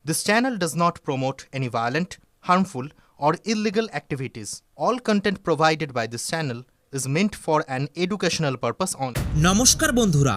This channel does not promote any violent, harmful, or illegal activities. All content provided by this channel is meant for an educational purpose only. নমস্কার বন্ধুরা,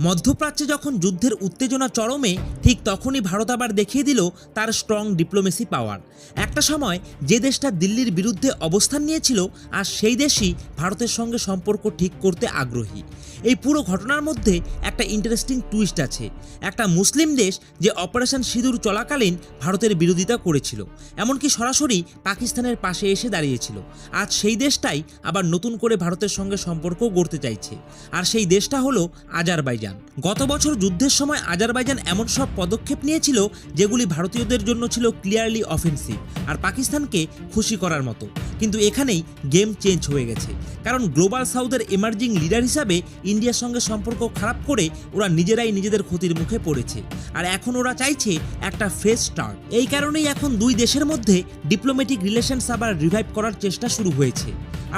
মধ্যপ্রাচ্যে যখন যুদ্ধের উত্তেজনা চরমে ঠিক তখনই ভারত আবার দেখিয়ে দিল তার স্ট্রং ডিপ্লোমেসি পাওয়ার। একটা সময় যে দেশটা দিল্লির বিরুদ্ধে অবস্থান নিয়েছিল আর সেই দেশই ভারতের সঙ্গে সম্পর্ক ঠিক করতে আগ্রহী। এই পুরো ঘটনার মধ্যে একটা ইন্টারেস্টিং টুইস্ট আছে। একটা মুসলিম দেশ যে অপারেশন সিঁদুর চলাকালীন ভারতের বিরোধিতা করেছিল, এমনকি সরাসরি পাকিস্তানের পাশে এসে দাঁড়িয়েছিল, আজ সেই দেশটাই আবার নতুন করে ভারতের সঙ্গে সম্পর্ক গড়তে চাইছে। আর সেই দেশটা হলো আজারবাইজান। গত বছর যুদ্ধের সময় আজারবাইজান এমন সব পদক্ষেপ নিয়েছিল যেগুলি ভারতীয়দের জন্য ছিল ক্লিয়ারলি অফেন্সিভ আর পাকিস্তানকে খুশি করার মতো। কিন্তু এখানেই গেম চেঞ্জ হয়ে গেছে, কারণ গ্লোবাল সাউথের এমার্জিং লিডার হিসাবে ইন্ডিয়ার সঙ্গে সম্পর্ক খারাপ করে ওরা নিজেরাই নিজেদের ক্ষতির মুখে পড়েছে। আর এখন ওরা চাইছে একটা ফ্রেশ স্টার্ট। এই কারণেই এখন দুই দেশের মধ্যে ডিপ্লোম্যাটিক রিলেশনস আবার রিভাইভ করার চেষ্টা শুরু হয়েছে।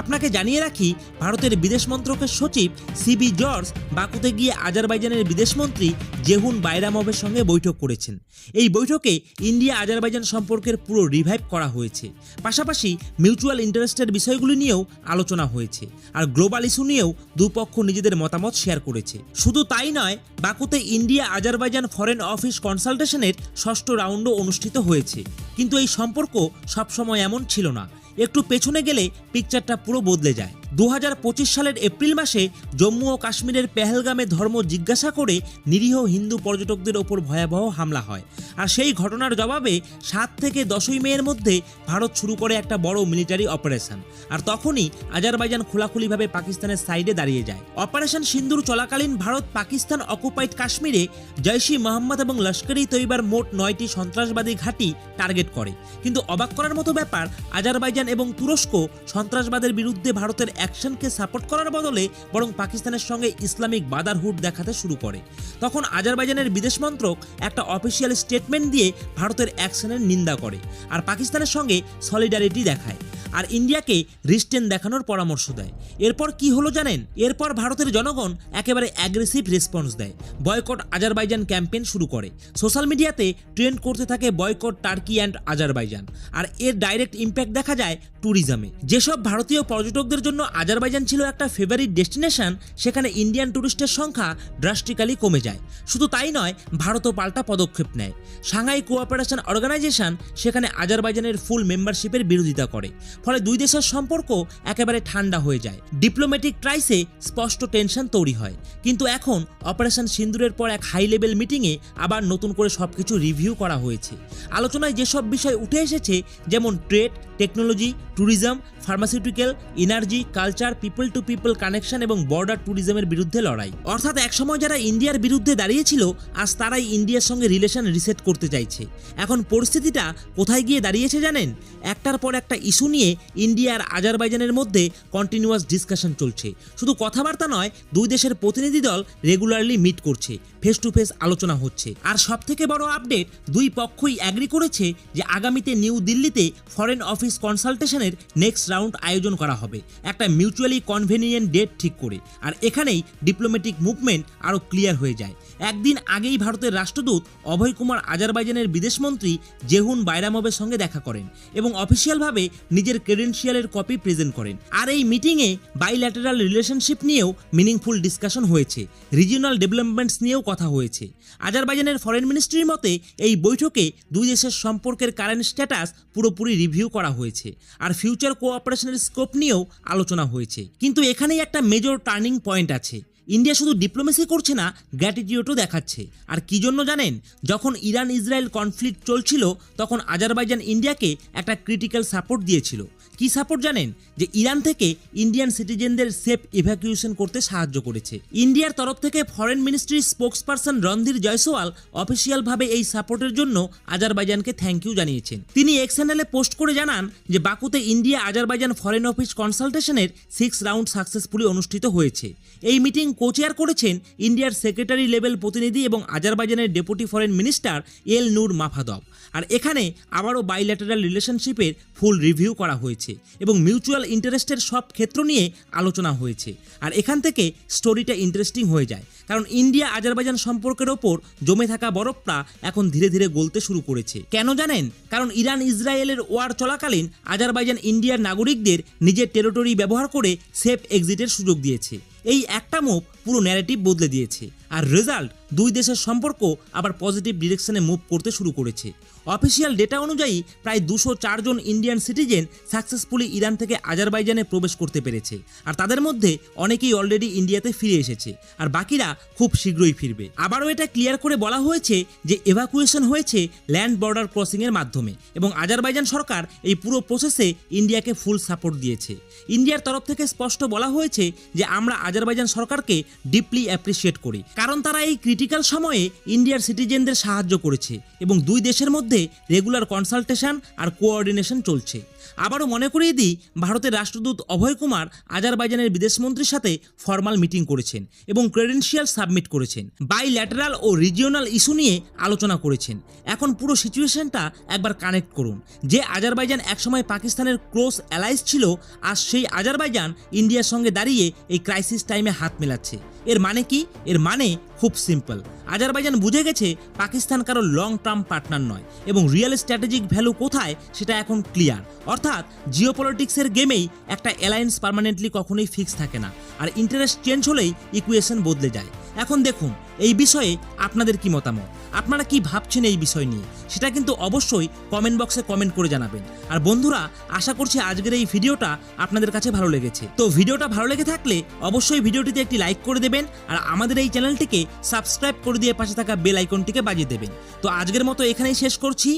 আপনাকে জানিয়ে রাখি, ভারতের বিদেশ মন্ত্রকের সচিব সিবি জর্জ বাকুতে গিয়ে আজারবাইজানের বিদেশমন্ত্রী জেহুন বাইরামভের সঙ্গে বৈঠক করেছেন। এই বৈঠকে ইন্ডিয়া আজারবাইজান সম্পর্কের পুরো রিভাইভ করা হয়েছে। পাশাপাশি মিউচুয়াল ইন্টারেস্টের বিষয়গুলি নিয়েও আলোচনা হয়েছে, আর গ্লোবাল ইস্যু নিয়েও দুপক্ষ নিজেদের মতামত শেয়ার করেছে। শুধু তাই নয়, বাকুতে ইন্ডিয়া আজারবাইজান ফরেন অফিস কনসালটেশনের ষষ্ঠ রাউন্ডও অনুষ্ঠিত হয়েছে। কিন্তু এই সম্পর্ক সবসময় এমন ছিল না। একটু পেছনে গেলে পিকচারটা পুরো বদলে যায়। 2025 সালের এপ্রিল মাসে জম্মু ও কাশ্মীরের পেহেলগামে ধর্ম জিজ্ঞাসা করে নিরীহ হিন্দু পর্যটকদের ওপর ভয়াবহ হামলা হয়। আর সেই ঘটনার জবাবে 7 থেকে 10ই মের মধ্যে ভারত শুরু করে একটা বড় মিলিটারি অপারেশন। আর তখনই আজারবাইজান খোলাখুলিভাবে পাকিস্তানের সাইডে দাঁড়িয়ে যায়। অপারেশন সিন্দুর চলাকালীন ভারত পাকিস্তান অকুপাইড কাশ্মীরে জৈশ-ই মোহাম্মদ এবং লস্কর-ই তৈয়বার মোট 9টি সন্ত্রাসবাদী ঘাঁটি টার্গেট করে। কিন্তু অবাক করার মতো ব্যাপার, আজারবাইজান এবং তুরস্ক সন্ত্রাসবাদের বিরুদ্ধে ভারতের অ্যাকশনকে সাপোর্ট করার বদলে বরং পাকিস্তানের সঙ্গে ইসলামিক ব্রাদারহুড দেখাতে শুরু করে। তখন আজারবাইজানের বিদেশ মন্ত্রক একটা অফিসিয়াল স্টেটমেন্ট দিয়ে ভারতের অ্যাকশনের নিন্দা করে আর পাকিস্তানের সঙ্গে সলিডারিটি দেখায় আর ইন্ডিয়াকে রিস্টেন দেখানোর পরামর্শ দেয়। এরপর কি হলো জানেন? এরপর ভারতের জনগণ একেবারে অ্যাগ্রেসিভ রেসপন্স দেয়, বয়কট আজারবাইজান ক্যাম্পেইন শুরু করে। সোশ্যাল মিডিয়াতে ট্রেন্ড করতে থাকে বয়কট টার্কি অ্যান্ড আজারবাইজান। আর এর ডাইরেক্ট ইম্প্যাক্ট দেখা যায় ট্যুরিজমে। যেসব ভারতীয় পর্যটকদের জন্য আজারবাইজান ছিল একটা ফেভারিট ডেস্টিনেশন, সেখানে ইন্ডিয়ান ট্যুরিস্টের সংখ্যা ড্রাস্টিক্যালি কমে যায়। শুধু তাই নয়, ভারতও পাল্টা পদক্ষেপ নেয়। সাংহাই কোঅপারেশন অর্গানাইজেশন সেখানে আজারবাইজানের ফুল মেম্বারশিপের বিরোধিতা করে। ফলে দুই দেশের সম্পর্ক একেবারে ঠান্ডা হয়ে যায়। ডিপ্লোম্যাটিক ট্রাইসে স্পষ্ট টেনশন তৈরি হয়। কিন্তু এখন অপারেশন সিন্দুরের পর এক হাই লেভেল মিটিংয়ে আবার নতুন করে সবকিছু রিভিউ করা হয়েছে। আলোচনায় যেসব বিষয় উঠে এসেছে, যেমন trade, technology, tourism, pharmaceutical, energy, culture, people to people connection এবং বর্ডার ট্যুরিজমের বিরুদ্ধে লড়াই। অর্থাৎ একসময় যারা ইন্ডিয়ার বিরুদ্ধে দাঁড়িয়েছিল, আজ তারাই ইন্ডিয়ার সঙ্গে রিলেশন রিসেট করতে চাইছে। এখন পরিস্থিতিটা কোথায় গিয়ে দাঁড়িয়েছে জানেন? একটার পর একটা ইস্যু নিয়ে ইন্ডিয়া আর আজারবাইজানের মধ্যে কন্টিনিউয়াস ডিসকাশন চলছে। শুধু কথাবার্তা নয়, দুই দেশের প্রতিনিধি দল রেগুলারলি মিট করছে, ফেস টু ফেস আলোচনা হচ্ছে। আর সব থেকে বড় আপডেট, দুই পক্ষই অ্যাগ্রি করেছে যে আগামীতে নিউ দিল্লিতে ফরেন অফিস কনসালটেশনের নেক্সট রাউন্ড আয়োজন করা হবে, একটা মিউচুয়ালি কনভেনিয়েন্ট ডেট ঠিক করে। আর এখানেই ডিপ্লোম্যাটিক মুভমেন্ট আরও ক্লিয়ার হয়ে যায়। একদিন আগেই ভারতের রাষ্ট্রদূত অভয় কুমার আজারবাইজানের বিদেশমন্ত্রী জেহুন বাইরামভের সঙ্গে দেখা করেন এবং অফিসিয়ালভাবে নিজের ক্রেডেনশিয়ালের কপি প্রেজেন্ট করেন। আর এই মিটিংয়ে বাইল্যাটারাল রিলেশনশিপ নিয়েও মিনিংফুল ডিসকাশন হয়েছে, রিজিওনাল ডেভেলপমেন্টস নিয়েও কথা হয়েছে। আজারবাইজানের ফরেন মিনিস্ট্রির মতে এই বৈঠকে দুই দেশের সম্পর্কের কারেন্ট স্ট্যাটাস পুরোপুরি রিভিউ করা হয়েছে আর ফিউচার কোঅপারেশনের স্কোপ নিয়েও আলোচনা হয়েছে। কিন্তু এখানেই একটা মেজর টার্নিং পয়েন্ট আছে। ইন্ডিয়া শুধু ডিপ্লোমেসি করছে না, গ্র্যাটিটিউডও দেখাচ্ছে। আর কি জন্য জানেন? যখন ইরান ইসরায়েল কনফ্লিক্ট চলছিল, তখন আজারবাইজান ইন্ডিয়াকে একটা ক্রিটিক্যাল সাপোর্ট দিয়েছিল। কি সাপোর্ট জানেন? যে ইরান থেকে ইন্ডিয়ান সিটিজেনদের সেফ ইভ্যাকুয়েশন করতে সাহায্য করেছে। ইন্ডিয়ার তরফ থেকে ফরেন মিনিস্ট্রির স্পোক্সপারসন রণধীর জয়সওয়াল অফিসিয়ালভাবে এই সাপোর্টের জন্য আজারবাইজানকে থ্যাংক ইউ জানিয়েছেন। তিনি এক্স চ্যানেলে পোস্ট করে জানান যে বাকুতে ইন্ডিয়া আজারবাইজান ফরেন অফিস কনসালটেশনের 6 রাউন্ড সাকসেসফুলি অনুষ্ঠিত হয়েছে। এই মিটিং কোচেয়ার করেছেন ইন্ডিয়ার সেক্রেটারি লেভেল প্রতিনিধি এবং আজারবাইজানের ডেপুটি ফরেন মিনিস্টার এল নূর মাফাদভ। আর এখানে আবারও বাইল্যাটারাল রিলেশনশিপের ফুল রিভিউ করা হয়েছে এবং মিউচুয়াল ইন্টারেস্টের সব ক্ষেত্র নিয়ে আলোচনা হয়েছে। আর এখান থেকে স্টোরিটা ইন্টারেস্টিং হয়ে যায়, কারণ ইন্ডিয়া আজারবাইজান সম্পর্কের ওপর জমে থাকা বরফটা এখন ধীরে ধীরে গলতে শুরু করেছে। কেন জানেন? কারণ ইরান ইসরায়েলের ওয়ার চলাকালীন আজারবাইজান ইন্ডিয়ার নাগরিকদের নিজের টেরিটরি ব্যবহার করে সেফ এক্সিটের সুযোগ দিয়েছে। এই একটা মুভ পুরো ন্যারেটিভ বদলে দিয়েছে, আর রেজাল্ট দুই দেশের সম্পর্ক আবার পজিটিভ ডিরেকশনে মুভ করতে শুরু করেছে। অফিসিয়াল ডেটা অনুযায়ী প্রায় 204 জন ইন্ডিয়ান সিটিজেন সাকসেসফুলি ইরান থেকে আজারবাইজানে প্রবেশ করতে পেরেছে, আর তাদের মধ্যে অনেকেই অলরেডি ইন্ডিয়াতে ফিরে এসেছে, আর বাকিরা খুব শীঘ্রই ফিরবে। আবারও এটা ক্লিয়ার করে বলা হয়েছে যে এভাকুয়েশন হয়েছে ল্যান্ড বর্ডার ক্রসিংয়ের মাধ্যমে, এবং আজারবাইজান সরকার এই পুরো প্রসেসে ইন্ডিয়াকে ফুল সাপোর্ট দিয়েছে। ইন্ডিয়ার তরফ থেকে স্পষ্ট বলা হয়েছে যে আমরা আজারবাইজান সরকারকে ডিপলি অ্যাপ্রিসিয়েট করি, কারণ তারা এই ক্রিটিক্যাল সময়ে ইন্ডিয়ার সিটিজেনদের সাহায্য করেছে এবং দুই দেশের মধ্যে রেগুলার কনসালটেশন আর কোঅর্ডিনেশন চলছে। আবারও মনে করিয়ে দিই, ভারতের রাষ্ট্রদূত অভয় কুমার আজারবাইজানের বিদেশমন্ত্রীর সাথে ফর্মাল মিটিং করেছেন এবং ক্রেডেনশিয়াল সাবমিট করেছেন, বাইল্যাটারাল ও রিজিওনাল ইস্যু নিয়ে আলোচনা করেছেন। এখন পুরো সিচুয়েশনটা একবার কানেক্ট করুন। যে আজারবাইজান একসময় পাকিস্তানের ক্লোজ অ্যালাইজ ছিল, আর সেই আজারবাইজান ইন্ডিয়ার সঙ্গে দাঁড়িয়ে এই ক্রাইসিস টাইমে হাত মেলাচ্ছে। এর মানে কি? এর মানে খুব সিম্পল। আজারবাইজান বুঝে গেছে পাকিস্তান কারো লং টার্ম পার্টনার নয়, এবং রিয়েল স্ট্র্যাটেজিক ভ্যালু কোথায় সেটা এখন ক্লিয়ার। অর্থাৎ জিওপলিটিক্সের গেমেই একটা অ্যালায়েন্স পার্মানেন্টলি কখনোই ফিক্স থাকে না, আর ইন্টারেস্ট চেঞ্জ হলেই ইকুয়েশন বদলে যায়। এখন দেখুন এই বিষয়ে আপনাদের কি মতামত, আপনারা কি ভাবছেন এই বিষয় নিয়ে, সেটা কিন্তু অবশ্যই কমেন্ট বক্সে কমেন্ট করে জানাবেন। আর বন্ধুরা, আশা করছি আজকের এই ভিডিওটা আপনাদের কাছে ভালো লেগেছে। তো ভিডিওটা ভালো লেগে থাকলে অবশ্যই ভিডিওটিতে একটি লাইক করে দেবেন, আর আমাদের এই চ্যানেলটিকে সাবস্ক্রাইব করে দিয়ে পাশে থাকা বেল আইকনটিকে বাজিয়ে দেবেন। তো আজকের মতো এখানেই শেষ করছি।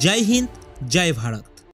জয় হিন্দ, জয় ভারত।